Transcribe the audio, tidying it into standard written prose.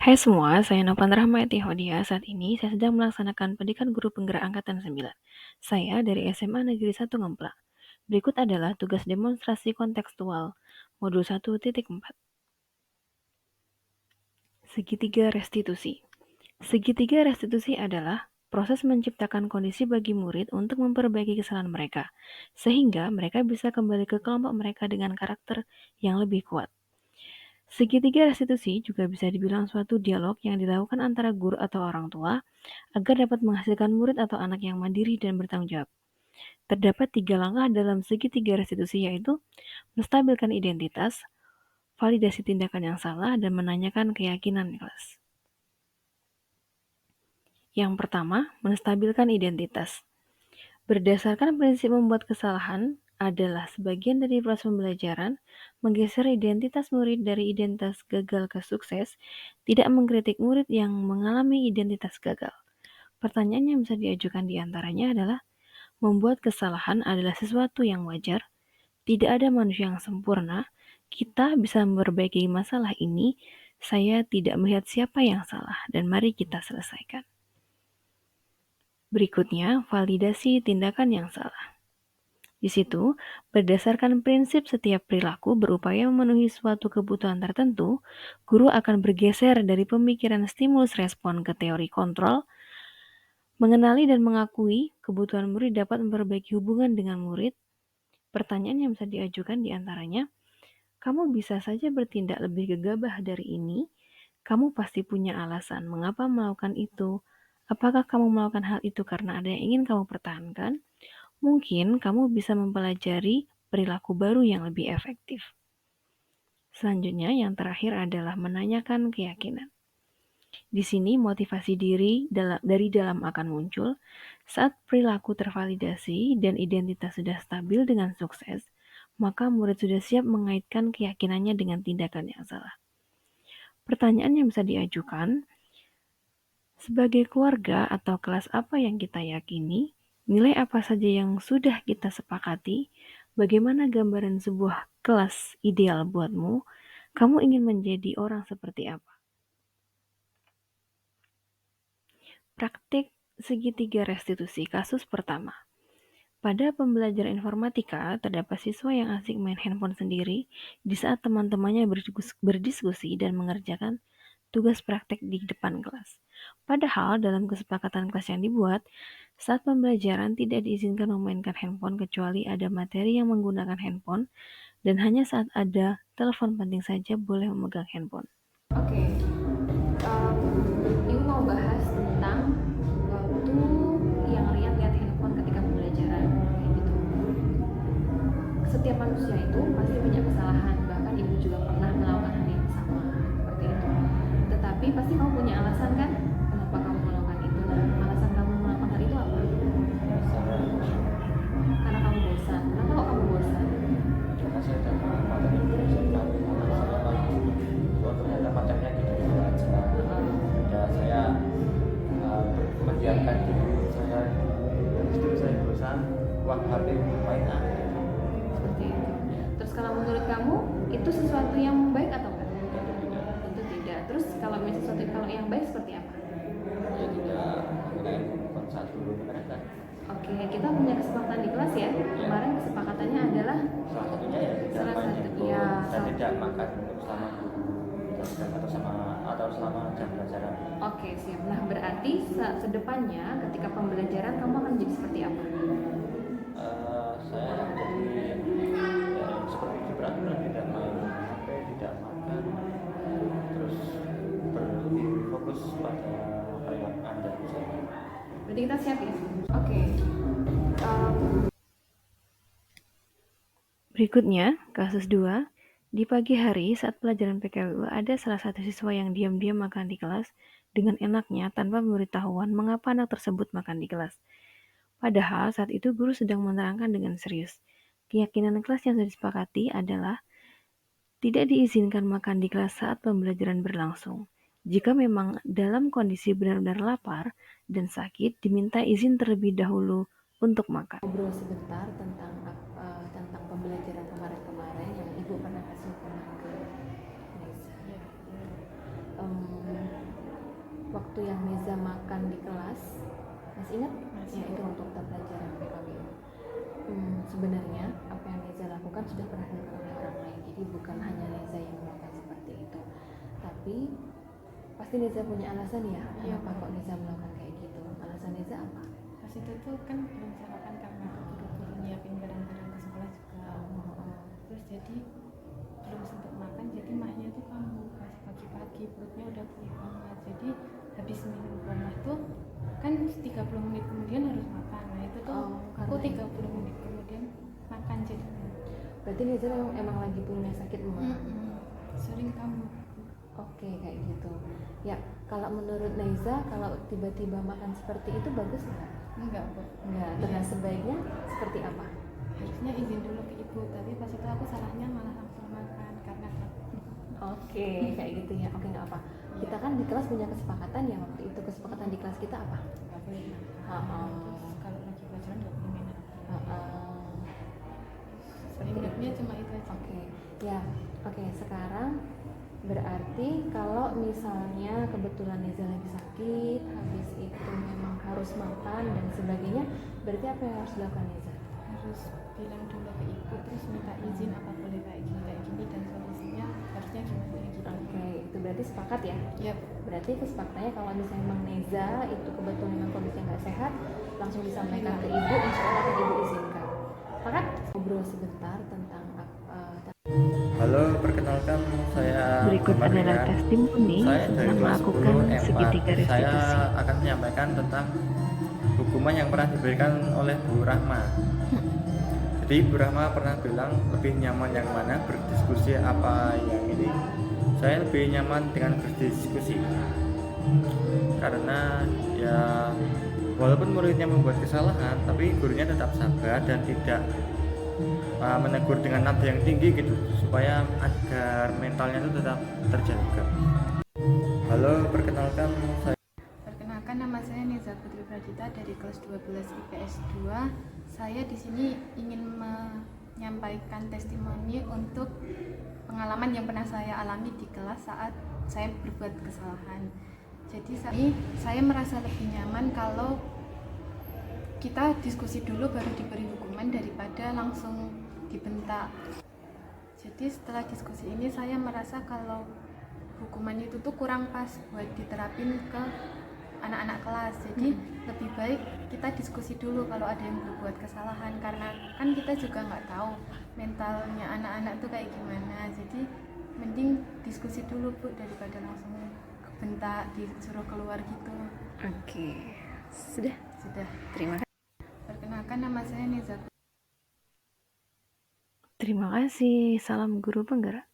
Hai semua, saya Novan Rahmayati Hodia. Saat ini saya sedang melaksanakan pendidikan guru penggerak angkatan 9. Saya dari SMA Negeri 1 Ngemplak. Berikut adalah tugas demonstrasi kontekstual modul 1.4. Segitiga restitusi. Segitiga restitusi adalah proses menciptakan kondisi bagi murid untuk memperbaiki kesalahan mereka, sehingga mereka bisa kembali ke kelompok mereka dengan karakter yang lebih kuat. Segitiga restitusi juga bisa dibilang suatu dialog yang dilakukan antara guru atau orang tua agar dapat menghasilkan murid atau anak yang mandiri dan bertanggung jawab. Terdapat 3 langkah dalam segitiga restitusi, yaitu menstabilkan identitas, validasi tindakan yang salah, dan menanyakan keyakinan kelas. Yang pertama, menstabilkan identitas. Berdasarkan prinsip membuat kesalahan adalah sebagian dari proses pembelajaran, menggeser identitas murid dari identitas gagal ke sukses, tidak mengkritik murid yang mengalami identitas gagal. Pertanyaan yang bisa diajukan di antaranya adalah, membuat kesalahan adalah sesuatu yang wajar, tidak ada manusia yang sempurna, kita bisa memperbaiki masalah ini, saya tidak melihat siapa yang salah, dan mari kita selesaikan. Berikutnya, validasi tindakan yang salah. Di situ, berdasarkan prinsip setiap perilaku berupaya memenuhi suatu kebutuhan tertentu, guru akan bergeser dari pemikiran stimulus respon ke teori kontrol, mengenali dan mengakui kebutuhan murid dapat memperbaiki hubungan dengan murid. Pertanyaan yang bisa diajukan di antaranya, kamu bisa saja bertindak lebih gegabah dari ini, kamu pasti punya alasan mengapa melakukan itu. Apakah kamu melakukan hal itu karena ada yang ingin kamu pertahankan? Mungkin kamu bisa mempelajari perilaku baru yang lebih efektif. Selanjutnya, yang terakhir adalah menanyakan keyakinan. Di sini motivasi diri dari dalam akan muncul saat perilaku tervalidasi dan identitas sudah stabil dengan sukses, maka murid sudah siap mengaitkan keyakinannya dengan tindakan yang salah. Pertanyaan yang bisa diajukan, sebagai keluarga atau kelas apa yang kita yakini, nilai apa saja yang sudah kita sepakati, bagaimana gambaran sebuah kelas ideal buatmu, kamu ingin menjadi orang seperti apa? Praktik segitiga restitusi kasus pertama. Pada pembelajaran informatika, terdapat siswa yang asik main handphone sendiri di saat teman-temannya berdiskusi dan mengerjakan tugas praktek di depan kelas. Padahal dalam kesepakatan kelas yang dibuat, saat pembelajaran tidak diizinkan memainkan handphone kecuali ada materi yang menggunakan handphone dan hanya saat ada telepon penting saja boleh memegang handphone. Oke, Ibu mau bahas tentang waktu yang lihat handphone ketika pembelajaran, kayak gitu. Setiap manusia itu pasti punya kesalahan, bahkan Ibu juga pernah melakukan hal yang sama, seperti itu. Tetapi pasti kamu punya alasan kan, kenapa kamu melakukan itu? Nah, alasan kamu melakukan hal itu apa? Karena kamu bosan. Kenapa kok kamu bosan? Karena saya udah materi belajar ternyata pacarnya gitu aja. Ya saya mendiamkan diri saya, justru saya bosan uang HP main aja. Seperti itu. Terus kalau menurut kamu itu sesuatu yang baik atau enggak? Tentu tidak. Terus kalau sesuatu kalau yang baik seperti apa? Ya tidak menggunakan handphone saat dulu mereka. Oke, kita punya kesepakatan di kelas ya. Kemarin kesepakatannya adalah Salah satunya ya tidak main handphone dan tidak makan selama atau selama jam pelajaran. Oke, siap. Nah, berarti sedepannya ketika pembelajaran kamu akan jadi seperti apa? Saya jadi seperti Gibran, tidak main HP, tidak makan, terus berfokus pada apa yang Anda bisa. Berarti kita siap ya? Oke. Berikutnya, kasus 2. Di pagi hari saat pelajaran PKWU ada salah satu siswa yang diam-diam makan di kelas dengan enaknya tanpa pemberitahuan mengapa anak tersebut makan di kelas. Padahal saat itu guru sedang menerangkan dengan serius. Keyakinan kelas yang sudah disepakati adalah tidak diizinkan makan di kelas saat pembelajaran berlangsung. Jika memang dalam kondisi benar-benar lapar dan sakit, diminta izin terlebih dahulu untuk makan. Ngobrol sebentar tentang pembelajaran kemarin-kemarin yang Ibu pernah kasih ke Nisa. waktu yang Neza makan di kelas, masih ingat? Masih. Ya, itu waktu kita pelajaran PKBM. Sebenarnya apa yang Neza lakukan sudah pernah dilakukan oleh orang lain, jadi bukan hanya Neza yang melakukan seperti itu. Tapi pasti Neza punya alasan ya, Iya, kenapa kok Neza melakukan kayak gitu. Alasan Neza apa? Pas itu tuh kan belum sarapan karena keburu-buru nyiapin barang-barang ke sekolah juga. Terus jadi belum sempat makan, jadi mahnya tuh kamu pas pagi-pagi perutnya udah perih banget. Jadi habis minum promah tuh kan 30 menit kemudian harus makan. Nah itu tuh aku karena 30 menit kemudian makan jadi. Berarti Neza emang lagi punya sakit mah. Sering kamu. Oke, kayak gitu. Ya, kalau menurut Neza, kalau tiba-tiba makan seperti itu bagus nggak? Enggak, Bu. Enggak, terus sebaiknya seperti apa? Harusnya izin dulu ke ibu, tapi pas itu aku salahnya malah langsung makan karena Oke, kayak gitu ya. Oke, nggak apa. Kita kan di kelas punya kesepakatan ya waktu itu. Kesepakatan di kelas kita apa? nggak boleh makan. Ha-ha. Terus kalau lagi pelajaran nggak boleh main HP. Seperti Limitnya itu. cuma itu aja. Oke, ya. Oke, sekarang berarti kalau misalnya kebetulan Neza lagi sakit, habis itu memang harus makan dan sebagainya, berarti apa yang harus dilakukan Neza? Harus bilang dulu ke ibu, terus minta izin apa boleh kayak gini dan solusinya harusnya gimana gitu. Oke, itu berarti sepakat ya? Iya. Berarti kesepakatannya kalau misalnya memang Neza itu kebetulan memang kondisinya nggak sehat, langsung disampaikan ke ibu, insya Allah akan ibu izinkan. Sepakat? Ngobrol sebentar tentang Halo, perkenalkan saya Berikut Muhammad adalah Rian. testimoni Saya dari setelah kelas melakukan 10 M4. segitiga Saya restitusi. akan menyampaikan tentang hukuman yang pernah diberikan oleh Bu Rahma. Jadi Bu Rahma pernah bilang lebih nyaman yang mana, berdiskusi apa yang ini. Saya lebih nyaman dengan berdiskusi karena ya walaupun muridnya membuat kesalahan, tapi gurunya tetap sabar dan tidak menegur dengan nada yang tinggi gitu, supaya agar mentalnya itu tetap terjaga. Halo, perkenalkan saya. Perkenalkan, nama saya Neza Putri Pradita dari kelas 12 IPS 2. Saya di sini ingin menyampaikan testimoni untuk pengalaman yang pernah saya alami di kelas saat saya berbuat kesalahan. Jadi saya merasa lebih nyaman kalau kita diskusi dulu baru diberi hukuman daripada langsung dibentak. Jadi setelah diskusi ini saya merasa kalau hukuman itu tuh kurang pas buat diterapin ke anak-anak kelas. Jadi lebih baik kita diskusi dulu kalau ada yang berbuat kesalahan, karena kan kita juga nggak tahu mentalnya anak-anak tuh kayak gimana. Jadi mending diskusi dulu, Bu, daripada langsung bentak disuruh keluar gitu. Oke, sudah. Terima kasih. Perkenalkan, nama saya Neza. Terima kasih. Salam guru penggerak.